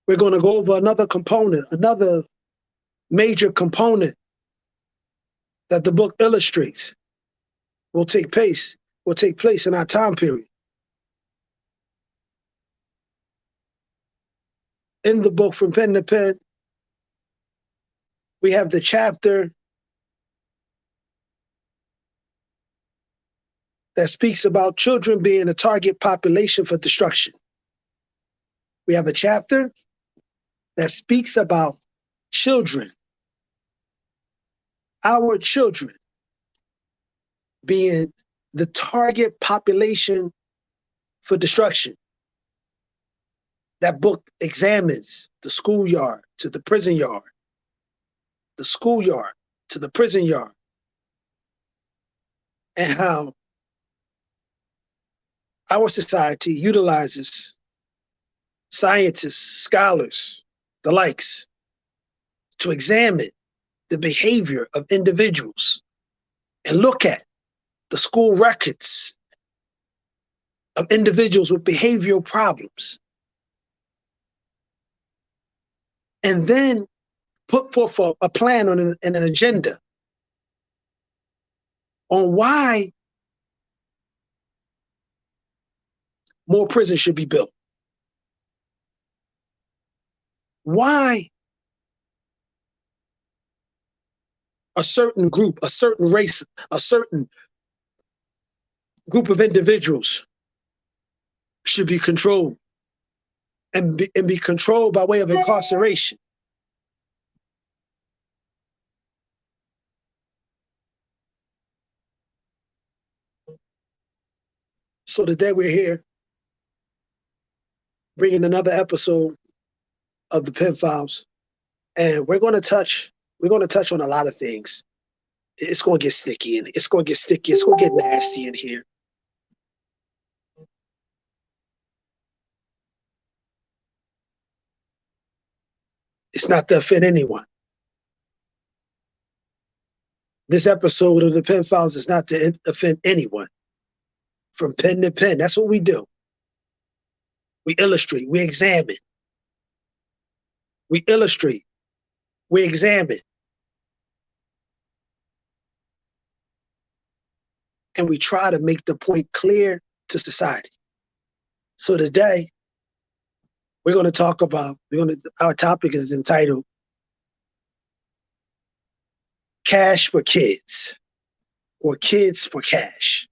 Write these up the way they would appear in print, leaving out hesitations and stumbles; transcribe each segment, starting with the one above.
we're going to go over another component, another major component that the book illustrates will take place in our time period. In the book From Pen to Pen, we have the chapter that speaks about children being a target population for destruction. We have a chapter that speaks about children, our children, being the target population for destruction. That book examines the schoolyard to the prison yard, the schoolyard to the prison yard, and how our society utilizes scientists, scholars, the likes, to examine the behavior of individuals and look at the school records of individuals with behavioral problems, and then put forth a plan and an agenda on why more prisons should be built. Why a certain group, a certain race, a certain group of individuals should be controlled and be controlled by way of incarceration. So today we're here bringing another episode of the Pen Files, and we're going to touch on a lot of things. It's going to get sticky, and it's going to get sticky. It's going to get nasty in here. It's not to offend anyone. This episode of the Pen Files is not to offend anyone. From pen to pen, that's what we do. We illustrate, we examine. We illustrate, we examine. And we try to make the point clear to society. So today, we're going to talk about, our topic is entitled Cash for Kids, or Kids for Cash.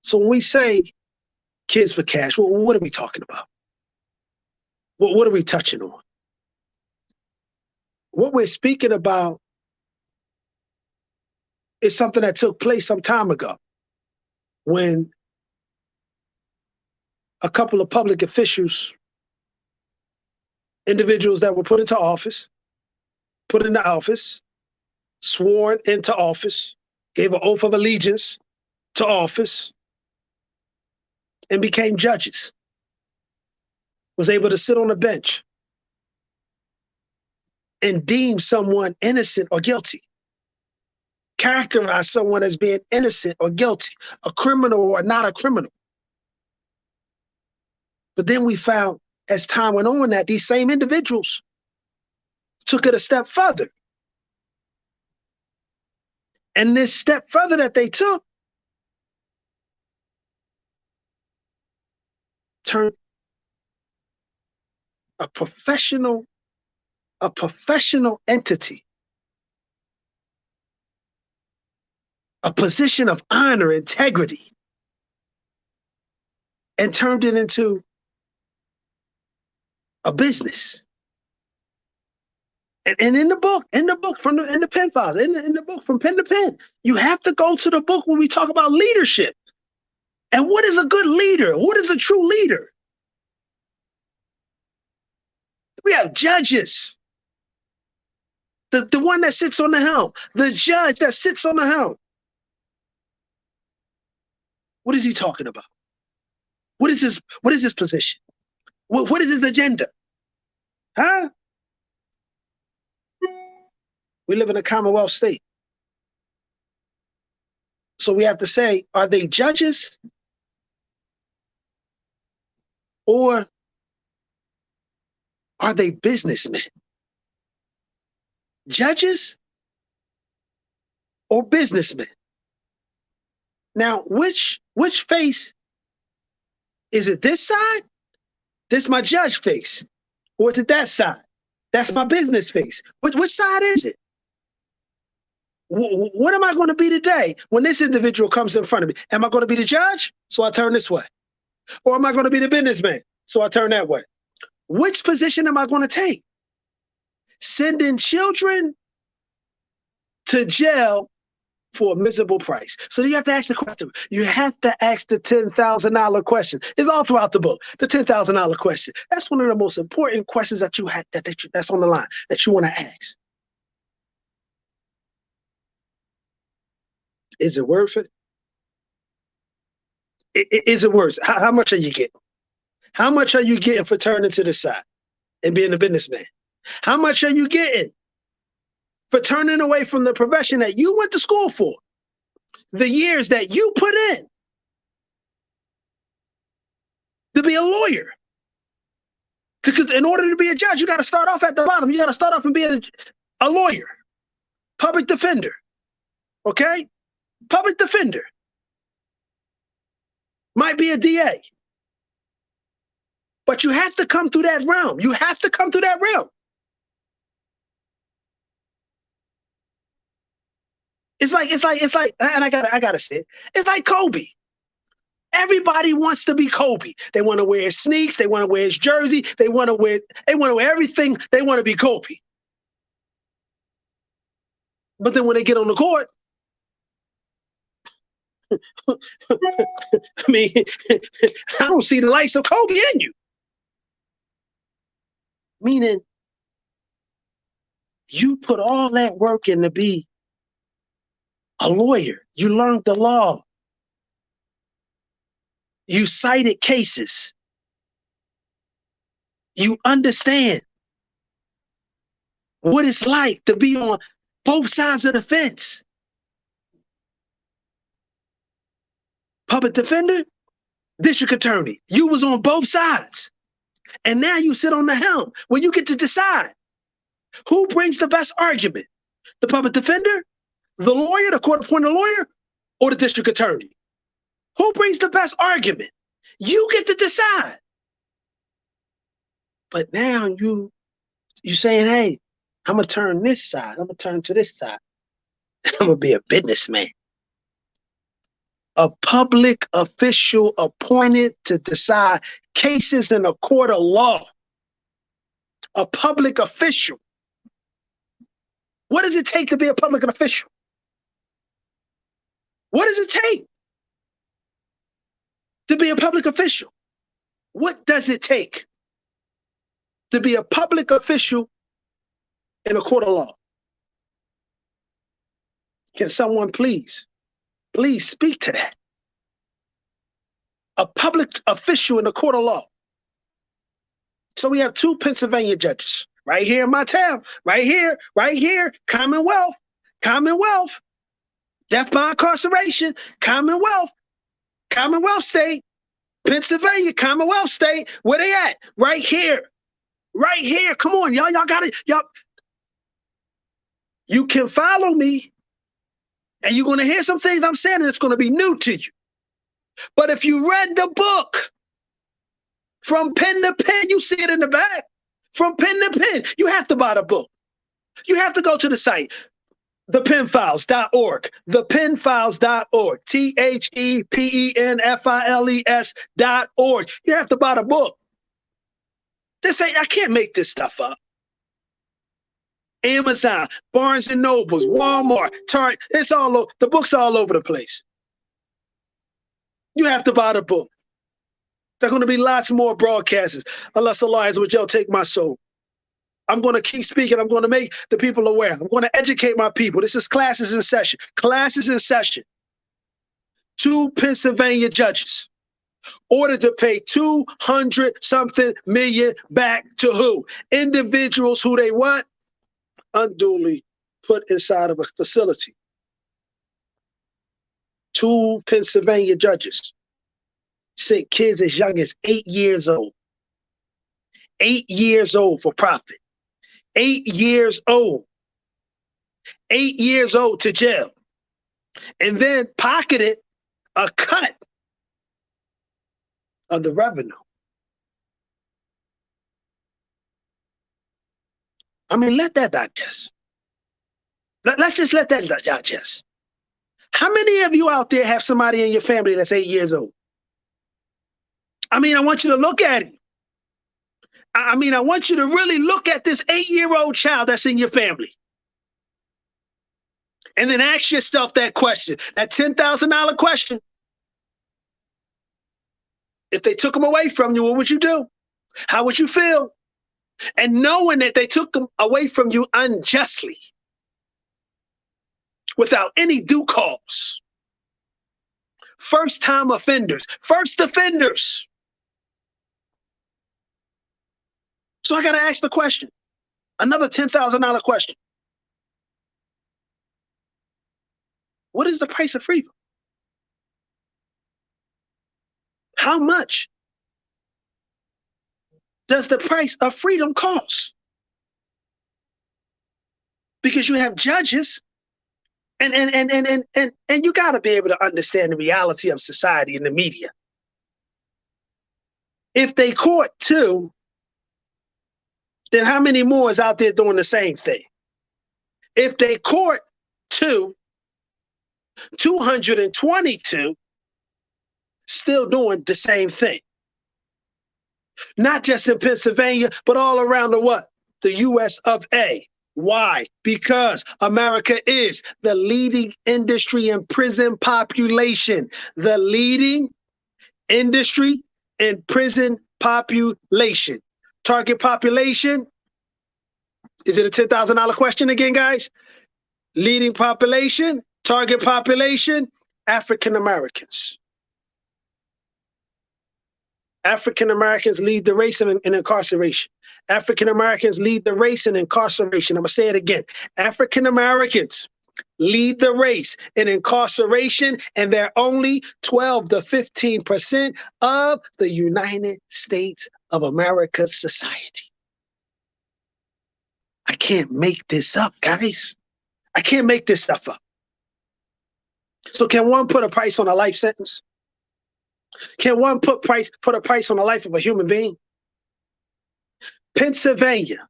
So when we say kids for cash, what are we talking about? What are we touching on? What we're speaking about is something that took place some time ago when a couple of public officials, individuals that were put into office, sworn into office, gave an oath of allegiance to office, and became judges, was able to sit on a bench and deem someone innocent or guilty, characterize someone as being innocent or guilty, a criminal or not a criminal. But then we found, as time went on, that these same individuals took it a step further. And this step further that they took turned a professional entity, a position of honor, integrity, and turned it into a business. And in the book from the Pen Files, in the book From Pen to Pen, you have to go to the book when we talk about leadership. And what is a good leader? What is a true leader? We have judges. The one that sits on the helm, the judge that sits on the helm. What is he talking about? What is his position? What is his agenda? Huh? We live in a Commonwealth state. So we have to say, are they judges? Or Are they businessmen? Judges or businessmen? Now, which face? Is it this side? This my judge face. Or is it that side? That's my business face. Which side is it? What am I going to be today when this individual comes in front of me? Am I going to be the judge? So I turn this way. Or am I going to be the businessman? So I turn that way. Which position am I going to take? Sending children to jail for a miserable price. So you have to ask the question. You have to ask the $10,000 question. It's all throughout the book. The $10,000 question. That's one of the most important questions that you have that's on the line that you want to ask. Is it worth it? Is it worth it? How much are you getting? How much are you getting for turning to the side and being a businessman? How much are you getting for turning away from the profession that you went to school for? The years that you put in to be a lawyer. Because in order to be a judge, you got to start off at the bottom. You got to start off and be a lawyer, public defender. Okay? Public defender. Might be a DA. But you have to come through that realm. You have to come through that realm. It's like, and I gotta say it. It's like Kobe. Everybody wants to be Kobe. They want to wear his sneaks. They want to wear his jersey. They want to wear everything. They want to be Kobe. But then when they get on the court, I mean, I don't see the likes of Kobe in you. Meaning, you put all that work in to be a lawyer. You learned the law. You cited cases. You understand what it's like to be on both sides of the fence. Public defender, district attorney. You was on both sides. And now you sit on the helm where you get to decide who brings the best argument. The public defender, the lawyer, the court-appointed lawyer, or the district attorney? Who brings the best argument? You get to decide. But now you saying, hey, I'm going to turn this side. I'm going to turn to this side. I'm going to be a businessman. A public official appointed to decide cases in a court of law. A public official. What does it take to be a public official? What does it take to be a public official? What does it take to be a public official in a court of law? Can someone please speak to that? A public official in a court of law. So we have two Pennsylvania judges right here in my town, right here, Commonwealth, death by incarceration, Commonwealth state, Pennsylvania, Commonwealth state. Where they at? Right here. Come on, y'all got it. You can follow me, and you're going to hear some things I'm saying, and it's going to be new to you. But if you read the book from pen to pen, you see it in the back. From pen to pen, you have to buy the book. You have to go to the site, thepenfiles.org, thepenfiles.org, thepenfiles.org. You have to buy the book. I can't make this stuff up. Amazon, Barnes and Nobles, Walmart, Target, the book's all over the place. You have to buy the book. There are going to be lots more broadcasts, unless Allah has with y'all take my soul. I'm going to keep speaking. I'm going to make the people aware. I'm going to educate my people. This is classes in session. Classes in session. 2 Pennsylvania judges ordered to pay 200-something million back to who? Individuals who they what? Unduly put inside of a facility. 2 Pennsylvania judges sent kids as young as 8 years old 8 years old for profit. 8 years old. 8 years old to jail. And then pocketed a cut of the revenue. I mean, let that digest. Let's just let that digest. How many of you out there have somebody in your family that's 8 years old? I mean, I want you to look at it. I mean, I want you to really look at this 8-year-old child that's in your family. And then ask yourself that question, that $10,000 question. If they took them away from you, what would you do? How would you feel? And knowing that they took them away from you unjustly, without any due cause. First-time offenders, first offenders. So I got to ask the question, another $10,000 question. What is the price of freedom? How much does the price of freedom cost? Because you have judges, and you got to be able to understand the reality of society and the media. If they caught 2, then how many more is out there doing the same thing? If they caught 2, 222 still doing the same thing. Not just in Pennsylvania, but all around the what? The US of A. Why? Because America is the leading industry in prison population. The leading industry in prison population. Target population. Is it a $10,000 question again, guys? Leading population, target population, African Americans. African Americans lead the race in incarceration. African Americans lead the race in incarceration. I'm going to say it again. African Americans lead the race in incarceration, and they're only 12 to 15% of the United States of America's society. I can't make this up, guys. I can't make this stuff up. So can one put a price on a life sentence? Can one put a price on the life of a human being? Pennsylvania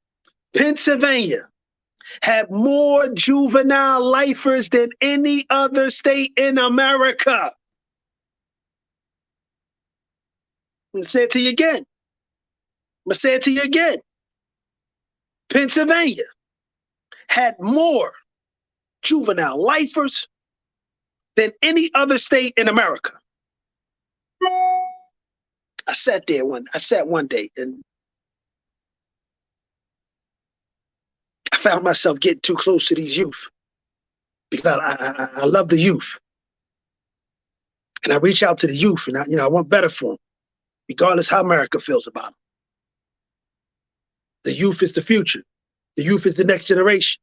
had more juvenile lifers than any other state in America. I'm going to say it to you again. Pennsylvania had more juvenile lifers than any other state in America. I sat one day and I found myself getting too close to these youth because I love the youth. And I reach out to the youth and I want better for them, regardless how America feels about them. The youth is the future. The youth is the next generation.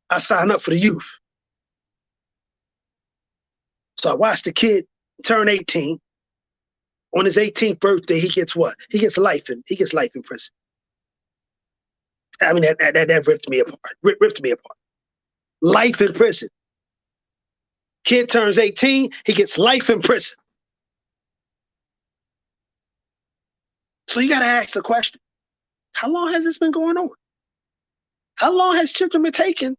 I sign up for the youth. So I watched the kid turn 18. On his 18th birthday, he gets what? He gets life in prison. I mean, that ripped me apart. Life in prison. Kid turns 18, he gets life in prison. So you got to ask the question, how long has this been going on? How long has children been taken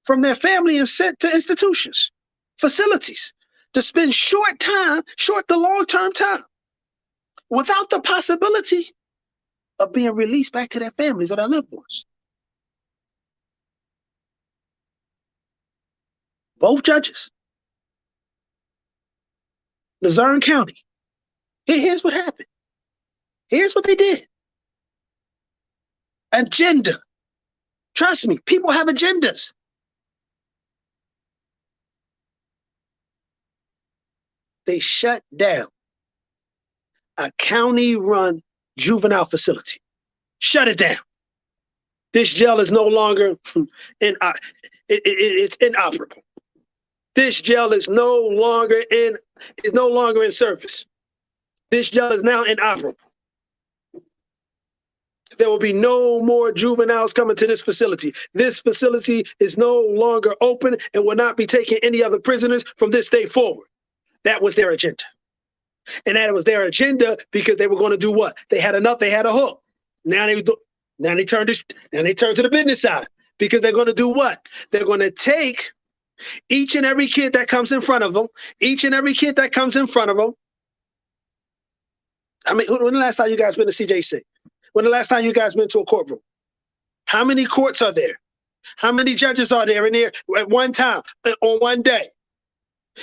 from their family and sent to institutions, facilities, to spend short to long-term time, without the possibility of being released back to their families or their loved ones? Both judges. Luzerne County. Here's what happened. Here's what they did. Agenda. Trust me, people have agendas. They shut down a county-run juvenile facility. Shut it down. This jail is no longer it's inoperable. This jail is no longer in service. This jail is now inoperable. There will be no more juveniles coming to this facility. This facility is no longer open and will not be taking any other prisoners from this day forward. That was their agenda. And that was their agenda because they were going to do what? They had enough. They had a hook. Now they turned to the business side because they're going to do what? They're going to take each and every kid that comes in front of them, I mean, when the last time you guys been to CJC? When the last time you guys been to a courtroom? How many courts are there? How many judges are there in there at one time, on one day?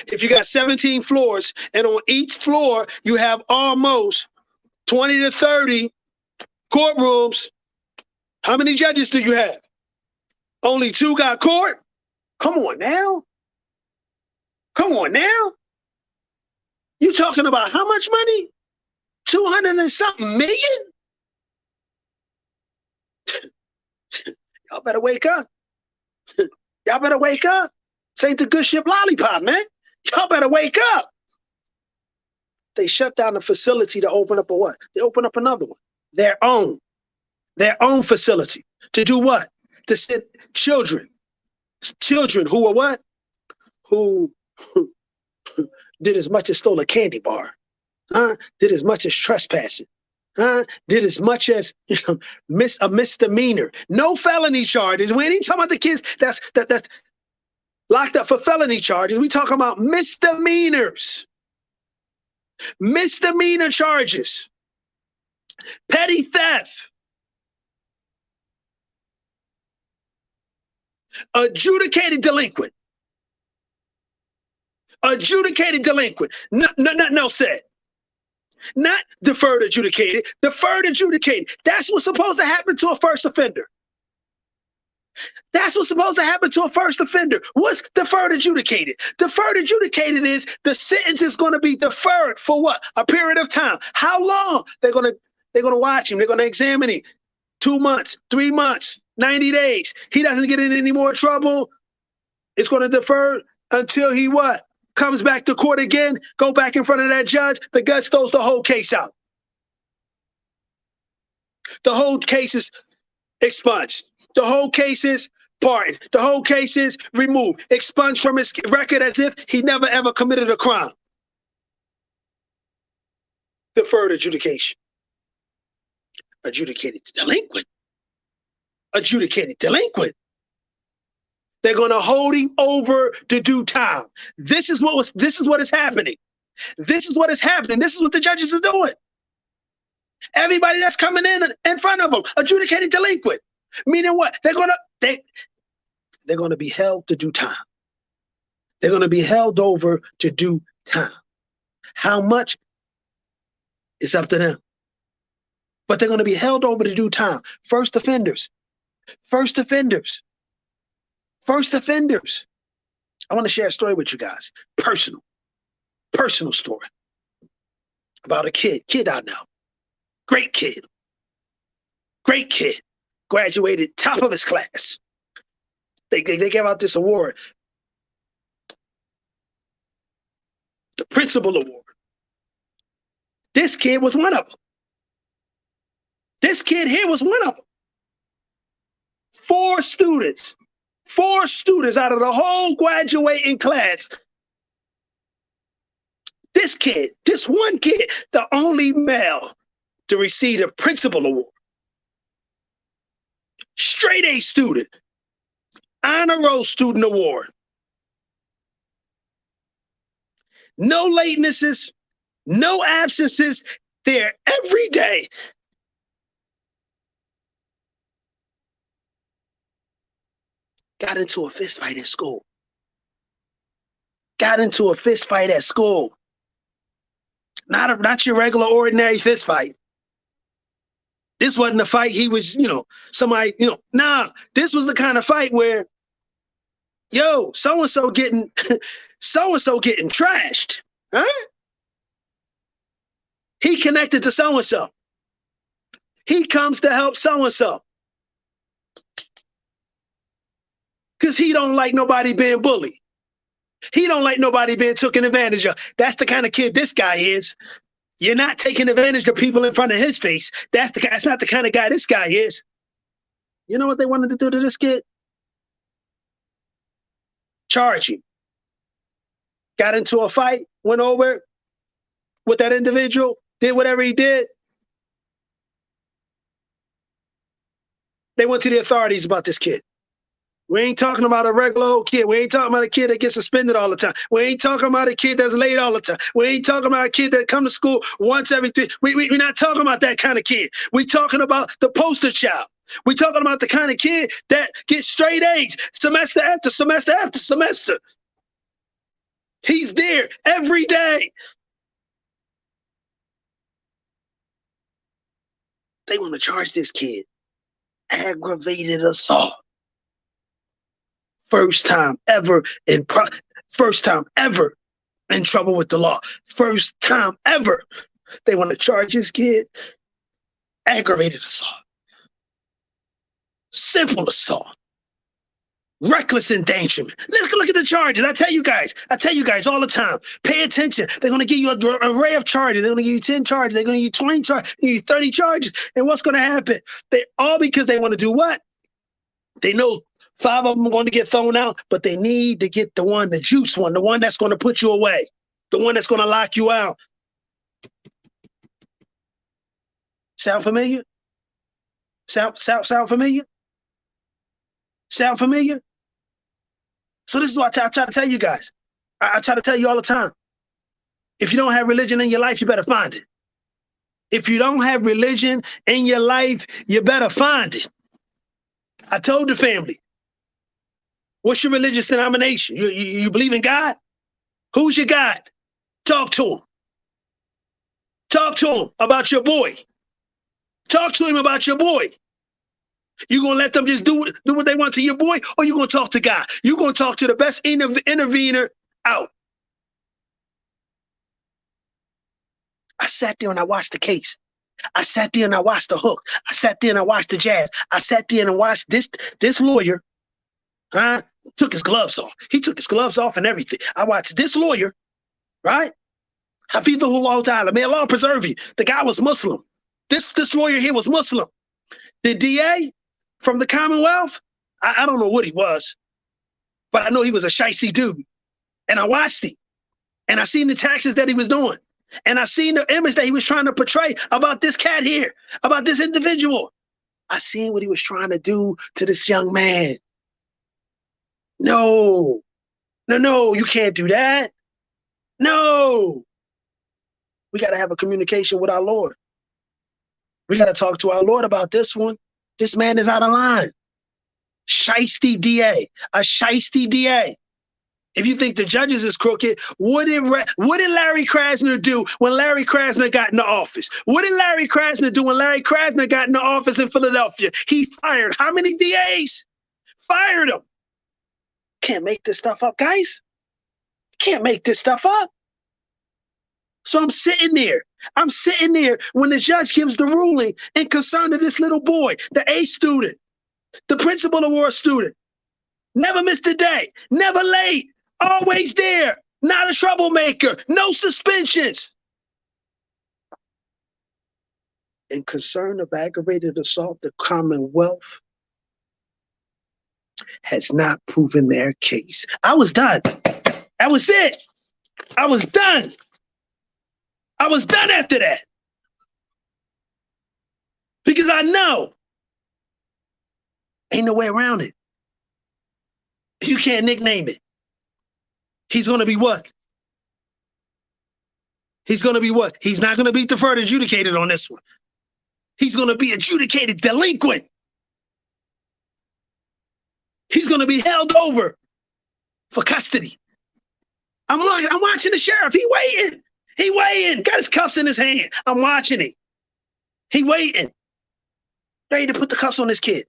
If you got 17 floors, and on each floor you have almost 20 to 30 courtrooms, how many judges do you have? Only 2 got court? Come on now. You talking about how much money? 200 and something million? Y'all better wake up. Y'all better wake up. This ain't the good ship lollipop, man. Y'all better wake up. They shut down the facility to open up a what? They open up another one. Their own facility. To do what? To send children who were what? Who did as much as stole a candy bar. Did as much as trespassing. Did as much as a misdemeanor. No felony charges. We ain't talking about the kids that's locked up for felony charges. We talking about misdemeanors. Misdemeanor charges. Petty theft. Adjudicated delinquent. Adjudicated delinquent. No said. Not deferred adjudicated. Deferred adjudicated. That's what's supposed to happen to a first offender. That's what's supposed to happen to a first offender. What's deferred adjudicated? Deferred adjudicated is the sentence is going to be deferred for what? A period of time. How long? They're going to watch him. They're going to examine him. 2 months, 3 months, 90 days. He doesn't get in any more trouble. It's going to defer until he what? Comes back to court again, go back in front of that judge. The judge throws the whole case out. The whole case is expunged. The whole case is pardoned. The whole case is removed, expunged from his record as if he never ever committed a crime. Deferred adjudication. Adjudicated delinquent. Adjudicated delinquent. They're going to hold him over to do time. This is what is happening. This is what is happening. This is what the judges are doing. Everybody that's coming in front of them, adjudicated delinquent. Meaning what? They're going to be held to do time. They're going to be held over to do time. How much is up to them. But they're going to be held over to do time. First offenders. First offenders. First offenders. I want to share a story with you guys. Personal story about a kid I know. Great kid. Graduated top of his class. They gave out this award. The Principal Award. This kid was one of them. This kid here was one of them. 4 students out of the whole graduating class. This one kid, the only male to receive a Principal Award. Straight A student. Honor Roll Student Award. No latenesses, no absences. There every day. Got into a fist fight at school. Not your regular ordinary fist fight. This wasn't a fight he was, somebody, nah. This was the kind of fight where, so-and-so getting trashed. Huh? He connected to so-and-so. He comes to help so-and-so. Because he don't like nobody being bullied. He don't like nobody being taken advantage of. That's the kind of kid this guy is. You're not taking advantage of people in front of his face. That's not the kind of guy this guy is. You know what they wanted to do to this kid? Charge him. Got into a fight, went over with that individual, did whatever he did. They went to the authorities about this kid. We ain't talking about a regular old kid. We ain't talking about a kid that gets suspended all the time. We ain't talking about a kid that's late all the time. We ain't talking about a kid that come to school once every 3. We're not talking about that kind of kid. We're talking about the poster child. We're talking about the kind of kid that gets straight A's semester after semester after semester. He's there every day. They want to charge this kid aggravated assault. First time ever in trouble with the law. First time ever. They want to charge this kid aggravated assault. Simple assault. Reckless endangerment. Look at the charges. I tell you guys all the time. Pay attention. They're going to give you an array of charges. They're going to give you 10 charges. They're going to give you 20 charges. They're going to give you 30 charges. And what's going to happen? They all because they want to do what? They know 5 of them are going to get thrown out, but they need to get the juice one, the one that's going to put you away, the one that's going to lock you out. Sound familiar? Sound familiar? Sound familiar? So this is what I try to tell you guys. I try to tell you all the time. If you don't have religion in your life, you better find it. If you don't have religion in your life, you better find it. I told the family, what's your religious denomination? You believe in God? Who's your God? Talk to him. Talk to him about your boy. Talk to him about your boy. You gonna let them just do what they want to your boy, or you gonna talk to God? You gonna talk to the best intervener out. I sat there and I watched the case. I sat there and I watched the hook. I sat there and I watched the jazz. I sat there and I watched this lawyer, took his gloves off. He took his gloves off and everything. I watched this lawyer, right? Hafidhullah Ta'ala, may Allah preserve you. The guy was Muslim. This lawyer here was Muslim. The DA from the Commonwealth, I don't know what he was, but I know he was a shicey dude. And I watched him. And I seen the taxes that he was doing. And I seen the image that he was trying to portray about this cat here, about this individual. I seen what he was trying to do to this young man. No, you can't do that. No. We got to have a communication with our Lord. We got to talk to our Lord about this one. This man is out of line. Shiesty DA, a shiesty DA. If you think the judges is crooked, what did Larry Krasner do when Larry Krasner got in the office? What did Larry Krasner do when Larry Krasner got in the office in Philadelphia? He fired how many DAs? Fired them. Can't make this stuff up, guys. Can't make this stuff up. So I'm sitting there when the judge gives the ruling in concern to this little boy, the A student, the principal award student. Never missed a day, never late, always there, not a troublemaker, no suspensions. In concern of aggravated assault, the Commonwealth has not proven their case. I was done. That was it. I was done. I was done after that. Because I know ain't no way around it. You can't nickname it. He's going to be what? He's going to be what? He's not going to be deferred adjudicated on this one. He's going to be adjudicated delinquent. He's going to be held over for custody. I'm watching the sheriff. He waiting. Got his cuffs in his hand. I'm watching it. He waiting. Ready to put the cuffs on this kid.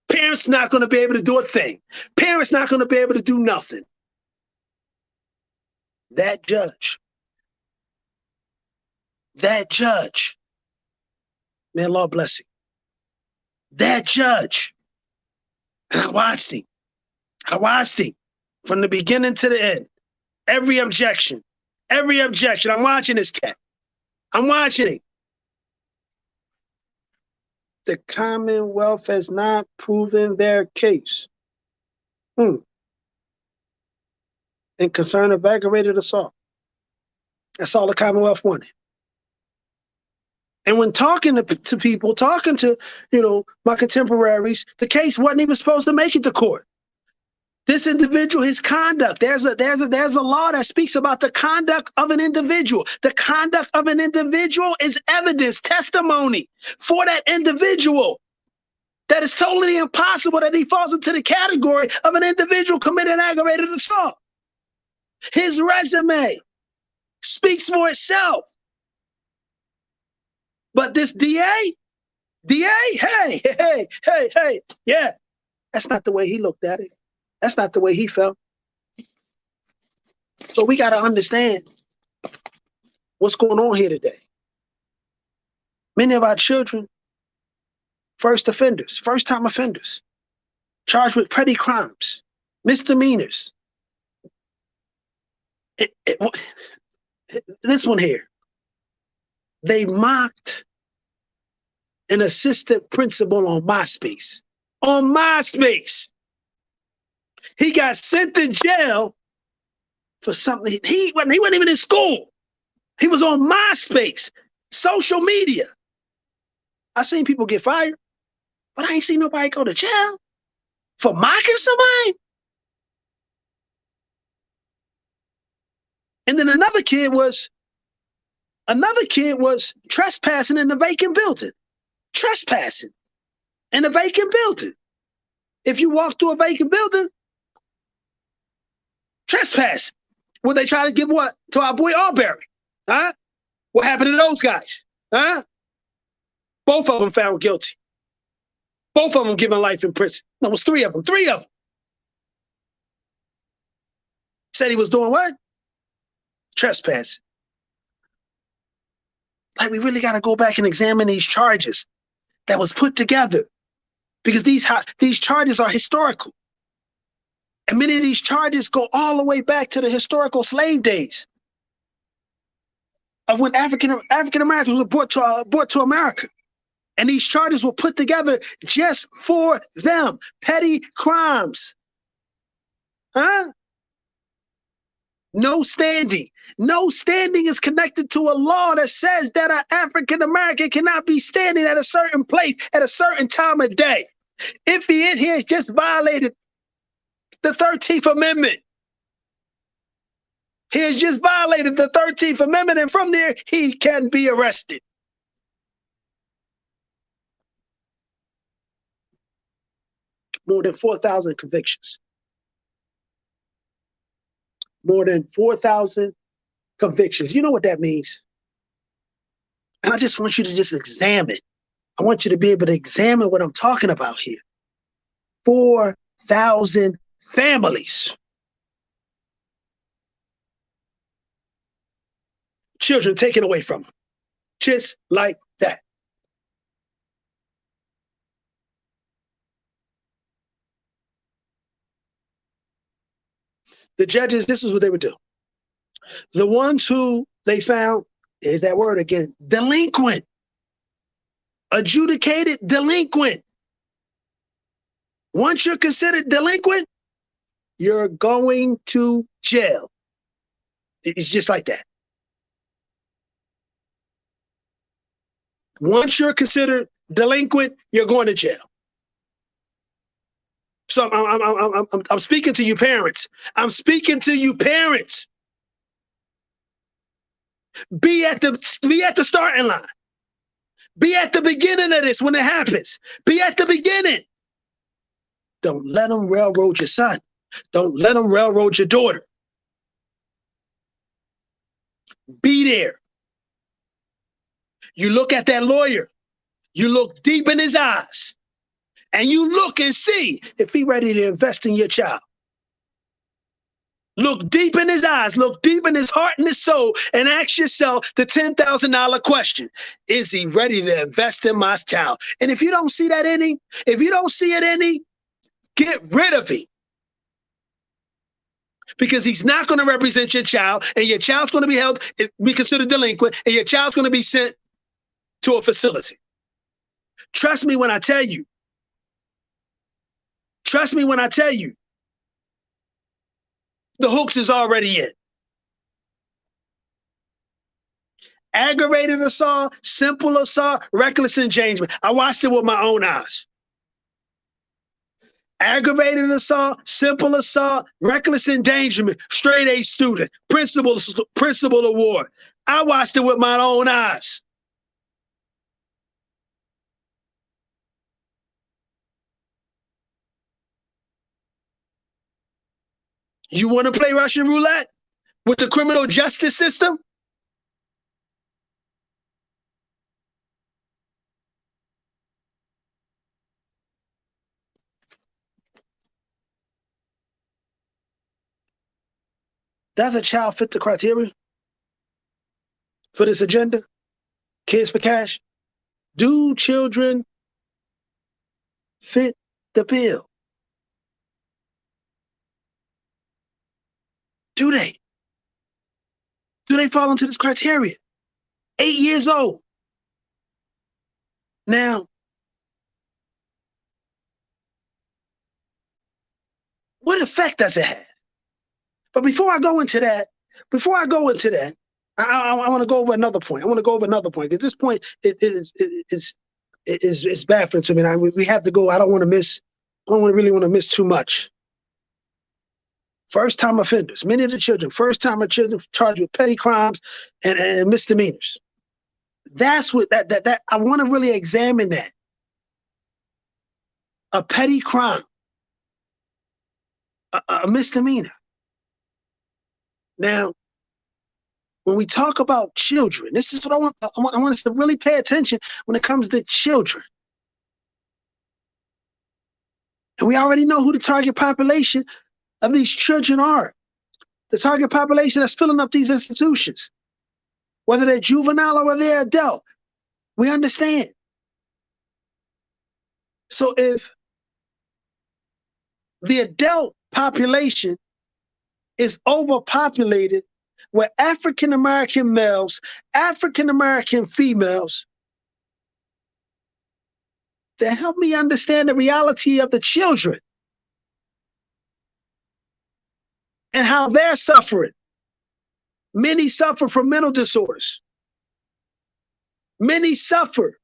Parents not going to be able to do a thing. Parents not going to be able to do nothing. That judge, may Allah bless him. That judge, and I watched him from the beginning to the end. Every objection. I'm watching this cat. I'm watching. The Commonwealth has not proven their case. In concern of aggravated assault. That's all the Commonwealth wanted. And when talking to people, talking to, my contemporaries, the case wasn't even supposed to make it to court. This individual, his conduct, there's a law that speaks about the conduct of an individual. The conduct of an individual is evidence, testimony for that individual. That is totally impossible that he falls into the category of an individual committing aggravated assault. His resume speaks for itself. But this DA, hey, yeah, that's not the way he looked at it. That's not the way he felt. So we got to understand what's going on here today. Many of our children, first-time offenders, charged with petty crimes, misdemeanors. This one here. They mocked an assistant principal on MySpace. On MySpace. He got sent to jail for something. He wasn't even in school. He was on MySpace, social media. I seen people get fired, but I ain't seen nobody go to jail for mocking somebody. And then another kid was trespassing in a vacant building. Trespassing in a vacant building. If you walk through a vacant building, trespass. Would they try to give what to our boy Arbery? Huh? What happened to those guys? Huh? Both of them found guilty. Both of them given life in prison. There was three of them. Said he was doing what? Trespass. Like, we really got to go back and examine these charges that was put together, because these charges are historical. And many of these charges go all the way back to the historical slave days of when African Americans were brought to America. And these charges were put together just for them. Petty crimes. Huh? No standing. No standing is connected to a law that says that an African American cannot be standing at a certain place at a certain time of day. If he is, he has just violated the 13th Amendment. He has just violated the 13th Amendment, and from there, he can be arrested. More than 4,000 convictions. More than 4,000 convictions. You know what that means? And I just want you to just examine. I want you to be able to examine what I'm talking about here. 4,000 families. Children taken away from them. Just like that. The judges, this is what they would do. The ones who they found, is that word again, delinquent. Adjudicated delinquent. Once you're considered delinquent, you're going to jail. It's just like that. Once you're considered delinquent, you're going to jail. So I'm speaking to you parents. I'm speaking to you parents. Be at the starting line. Be at the beginning of this when it happens. Be at the beginning. Don't let them railroad your son. Don't let them railroad your daughter. Be there. You look at that lawyer. You look deep in his eyes. And you look and see if he's ready to invest in your child. Look deep in his eyes, look deep in his heart and his soul, and ask yourself the $10,000 question. Is he ready to invest in my child? And if you don't see that in him, if you don't see it in him, get rid of him. because he's not going to represent your child, and your child's going to be held, be considered delinquent, and your child's going to be sent to a facility. Trust me when I tell you. Trust me when I tell you. The hooks is already in. Aggravated assault, simple assault, reckless endangerment. I watched it with my own eyes. Aggravated assault, simple assault, reckless endangerment, straight A student, principal award. I watched it with my own eyes. You want to play Russian roulette with the criminal justice system? Does a child fit the criteria for this agenda? Kids for cash? Do children fit the bill? Do they? Do they fall into this criteria? 8 years old. Now, what effect does it have? But before I go into that, I want to go over another point. Because this point is baffling to me. And we have to go. I don't really want to miss too much. First-time offenders, many of the children, first-time children charged with petty crimes and misdemeanors. That's what that I want to really examine that. A petty crime, a misdemeanor. Now, when we talk about children, this is what I want us to really pay attention when it comes to children. And we already know who the target population of these children are. The target population that's filling up these institutions, whether they're juvenile or whether they're adult. We understand. So if the adult population is overpopulated with African-American males, African-American females, then help me understand the reality of the children and how they're suffering. Many suffer from mental disorders. Many suffer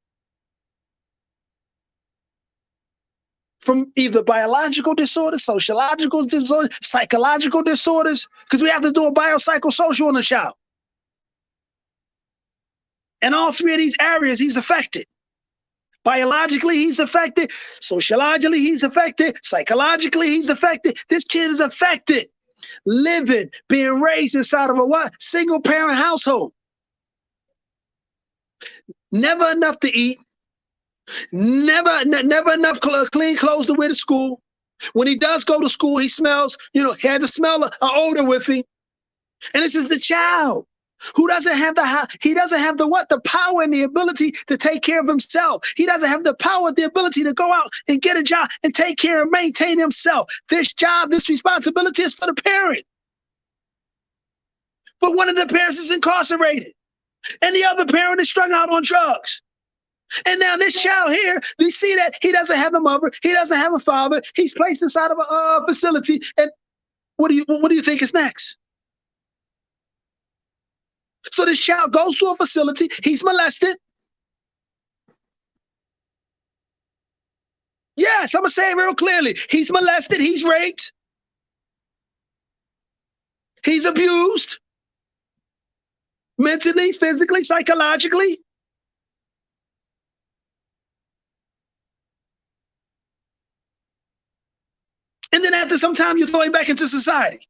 from either biological disorders, sociological disorders, psychological disorders, because we have to do a biopsychosocial on the child. In all three of these areas, he's affected. Biologically, he's affected. Sociologically, he's affected. Psychologically, he's affected. This kid is affected. Living, being raised inside of a what? Single parent household. Never enough to eat. Never enough clean clothes to wear to school. When he does go to school, he smells, he has a smell, an odor with him. And this is the child who doesn't have the power and the ability to take care of himself. He doesn't have the power, the ability to go out and get a job and take care and maintain himself. This job, this responsibility is for the parent. But one of the parents is incarcerated and the other parent is strung out on drugs. And now this child here, we see that he doesn't have a mother, he doesn't have a father, he's placed inside of a facility. And what do you think is next? So this child goes to a facility, he's molested. Yes, I'm gonna say it real clearly. He's molested, he's raped, he's abused, mentally, physically, psychologically. And then after some time, you throw him back into society.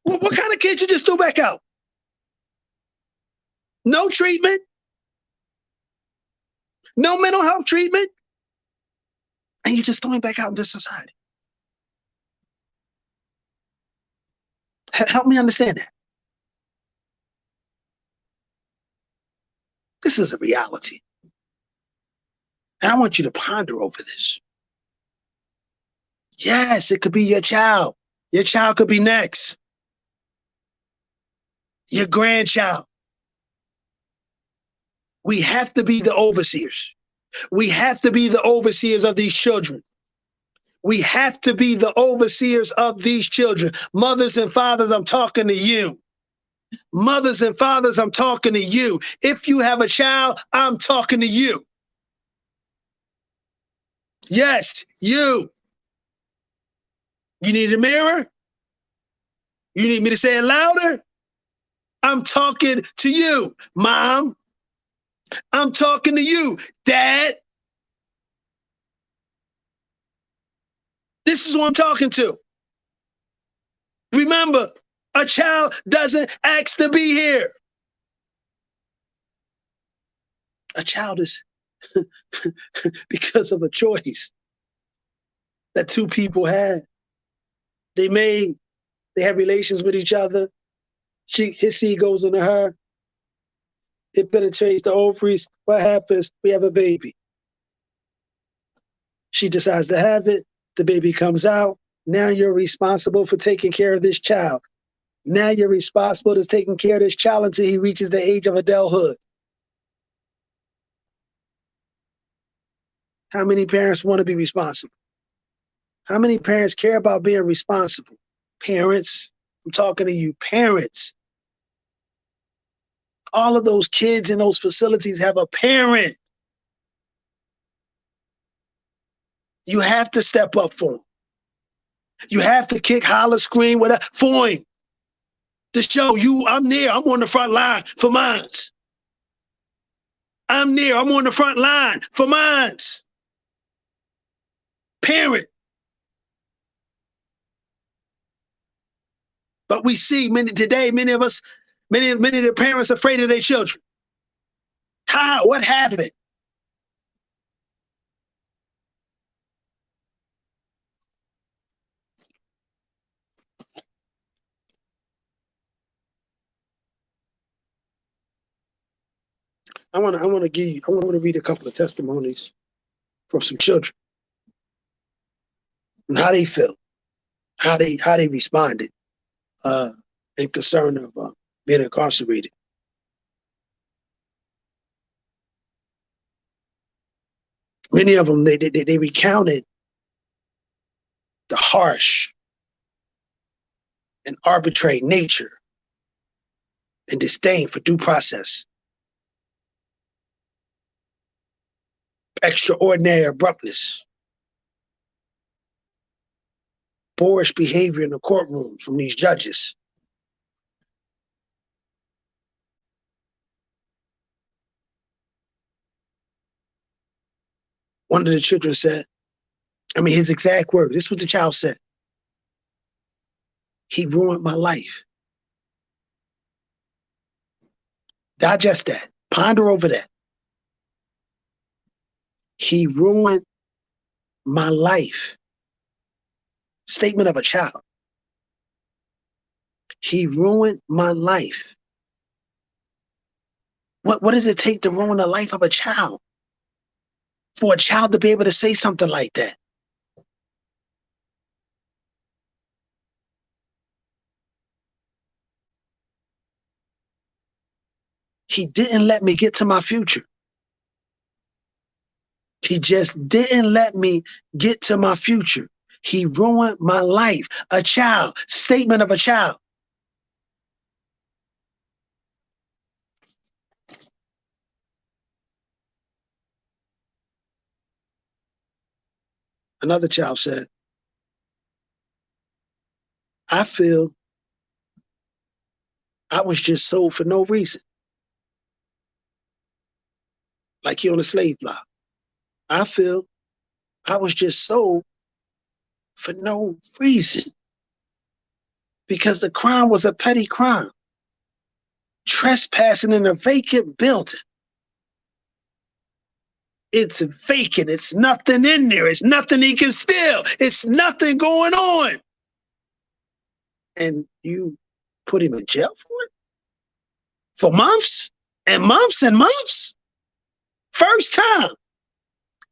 Well, what kind of kid you just threw back out? No treatment, no mental health treatment, and you just throw him back out into society. Help me understand that. This is a reality. And I want you to ponder over this. Yes, it could be your child, Your child could be next. Your grandchild. We have to be the overseers. We have to be the overseers of these children. We have to be the overseers of these children. Mothers and fathers, I'm talking to you. Mothers and fathers, I'm talking to you. If you have a child, I'm talking to you. Yes, you. You need a mirror? You need me to say it louder? I'm talking to you, Mom. I'm talking to you, Dad. This is who I'm talking to. Remember, a child doesn't ask to be here. A child is because of a choice that two people had. They have relations with each other. His seed goes into her. It penetrates the ovaries. What happens? We have a baby. She decides to have it. The baby comes out. Now you're responsible for taking care of this child. Now you're responsible for taking care of this child until he reaches the age of adulthood. How many parents want to be responsible? How many parents care about being responsible? Parents, I'm talking to you, parents. All of those kids in those facilities have a parent. You have to step up for them. You have to kick, holler, scream, whatever, for him. To show you, I'm there. I'm on the front line for mine. I'm there. I'm on the front line for mine. Parent. But we see many of the parents afraid of their children. How? What happened? I want to read a couple of testimonies from some children and how they felt, how they responded in concern of being incarcerated. Many of them they recounted the harsh and arbitrary nature and disdain for due process, extraordinary abruptness, boorish behavior in the courtrooms from these judges. One of the children said, his exact words, this is what the child said. He ruined my life. Digest that. Ponder over that. He ruined my life. Statement of a child. He ruined my life. What does it take to ruin the life of a child? For a child to be able to say something like that? He didn't let me get to my future. He just didn't let me get to my future. He ruined my life. A child. Statement of a child. Another child said, I feel I was just sold for no reason. Like you're on a slave block. I feel I was just sold for no reason. Because the crime was a petty crime. Trespassing in a vacant building. It's vacant. It's nothing in there. It's nothing he can steal. It's nothing going on. And you put him in jail for it? For months and months and months? First time.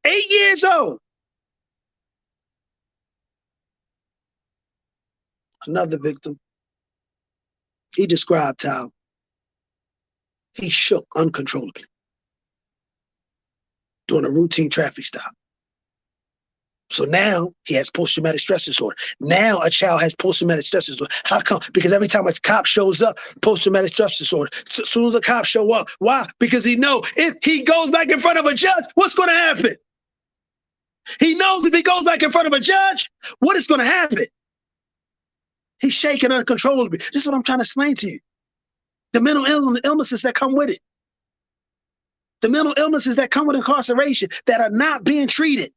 8 years old. Another victim, he described how he shook uncontrollably during a routine traffic stop. So now he has post-traumatic stress disorder. Now a child has post-traumatic stress disorder. How come? Because every time a cop shows up, post-traumatic stress disorder. As soon as a cop show up, why? Because he knows if he goes back in front of a judge, what's going to happen? He knows if he goes back in front of a judge, what is going to happen? He's shaking uncontrollably. This is what I'm trying to explain to you. The mental illnesses that come with it. The mental illnesses that come with incarceration that are not being treated.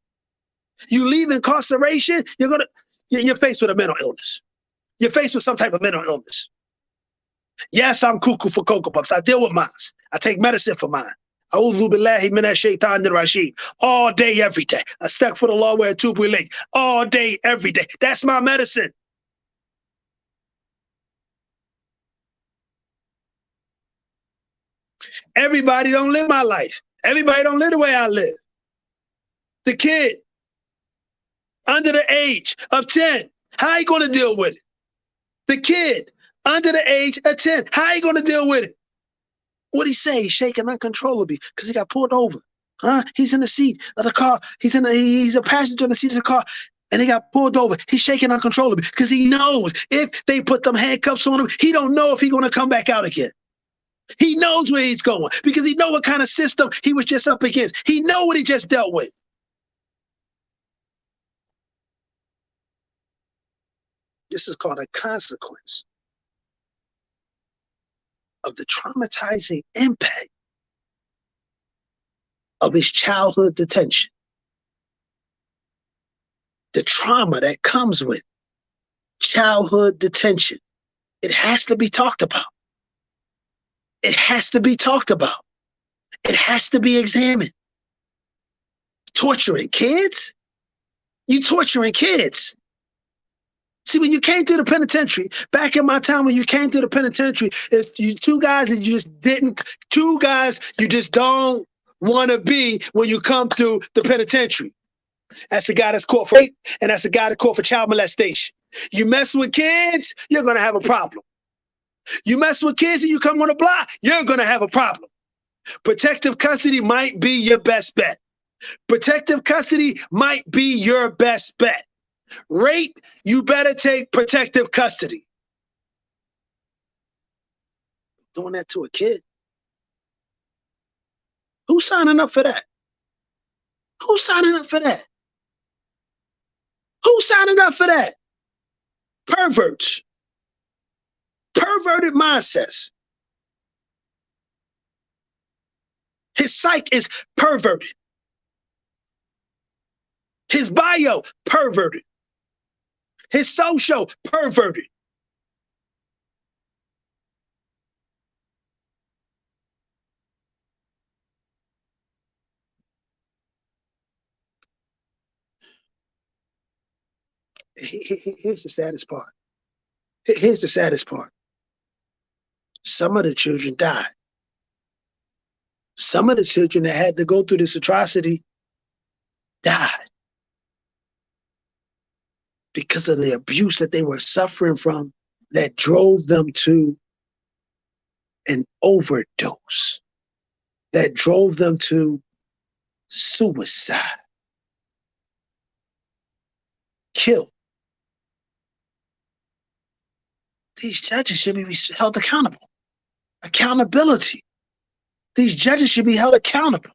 You leave incarceration, you're faced with a mental illness. You're faced with some type of mental illness. Yes, I'm cuckoo for Cocoa Puffs. I deal with mine. I take medicine for mine. All day, every day. I stuck for the law where two lake. All day, every day. That's my medicine. Everybody don't live my life. Everybody don't live the way I live. The kid under the age of 10, how you going to deal with it? The kid under the age of 10, how you going to deal with it? What'd he say? He's shaking uncontrollably because he got pulled over. He's in the seat of the car. He's a passenger in the seat of the car, and he got pulled over. He's shaking uncontrollably because he knows if they put them handcuffs on him, he don't know if he's going to come back out again. He knows where he's going because he knows what kind of system he was just up against. He knows what he just dealt with. This is called a consequence of the traumatizing impact of his childhood detention. The trauma that comes with childhood detention. It has to be talked about. It has to be talked about. It has to be examined. Torturing kids? You torturing kids. See, when you came through the penitentiary, back in my time when you came through the penitentiary, it's you two guys that you just don't want to be when you come through the penitentiary. That's the guy that's caught for rape, and that's the guy that's caught for child molestation. You mess with kids, you're going to have a problem. You mess with kids and you come on the block, you're going to have a problem. Protective custody might be your best bet. Protective custody might be your best bet. Rape, you better take protective custody. Doing that to a kid. Who's signing up for that? Who's signing up for that? Who's signing up for that? Perverts. Perverted mindsets. His psyche is perverted. His bio, perverted. His social, perverted. Here's the saddest part. Here's the saddest part. Some of the children died. Some of the children that had to go through this atrocity died because of the abuse that they were suffering from that drove them to an overdose, that drove them to suicide, killed. These judges should be held accountable. Accountability. These judges should be held accountable.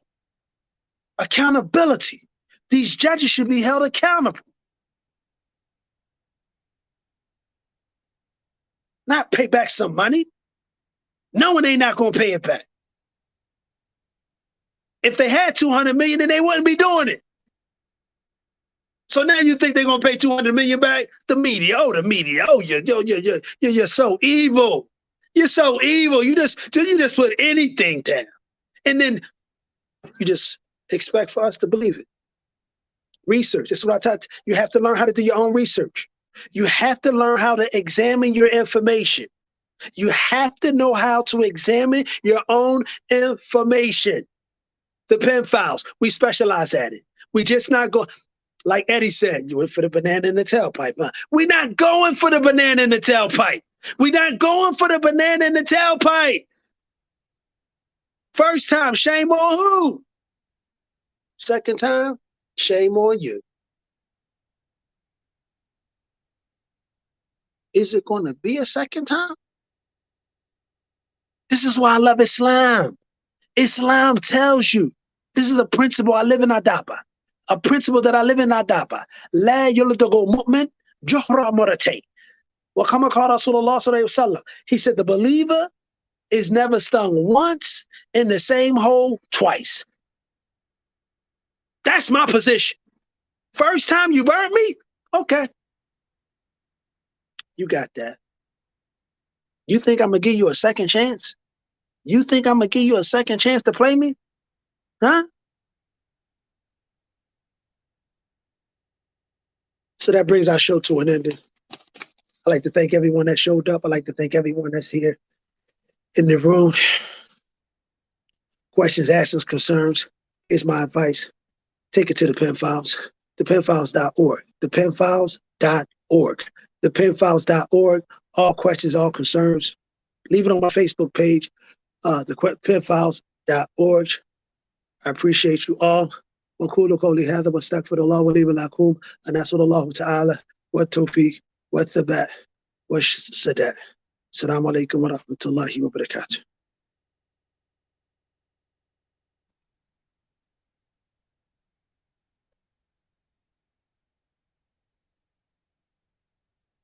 Accountability. These judges should be held accountable. Not pay back some money, knowing they're not going to pay it back. If they had $200 million, then they wouldn't be doing it. So now you think they're going to pay $200 million back? The media, you're so evil. You're so evil. You just put anything down. And then you just expect for us to believe it. Research. That's what I taught. You have to learn how to do your own research. You have to learn how to examine your information. You have to know how to examine your own information. The pen files, we specialize at it. We just not go. Like Eddie said, you went for the banana in the tailpipe, huh? We're not going for the banana in the tailpipe. We're not going for the banana in the tailpipe. First time, shame on who? Second time, shame on you. Is it going to be a second time? This is why I love Islam. Islam tells you, this is a principle I live in Adaba. A principle that I live in Adaba. La yuldago mu'min juhra muratay. Wa kama qala Rasulullah sallallahu alaihi wasallam. He said the believer is never stung once in the same hole twice. That's my position. First time you burnt me? Okay. You got that. You think I'm going to give you a second chance? You think I'm going to give you a second chance to play me? Huh? So that brings our show to an ending. I'd like to thank everyone that showed up. I'd like to thank everyone that's here in the room. Questions, answers, concerns is my advice. Take it to the pen files, thepenfiles.org, thepenfiles.org, thepenfiles.org. All questions, all concerns. Leave it on my Facebook page, thepenfiles.org. I appreciate you all. وقولوا قولي هذا واستغفر الله ولي ولكم أن أسأل الله تعالى والتوفيق والثبات والسداد. السلام عليكم ورحمة الله وبركاته.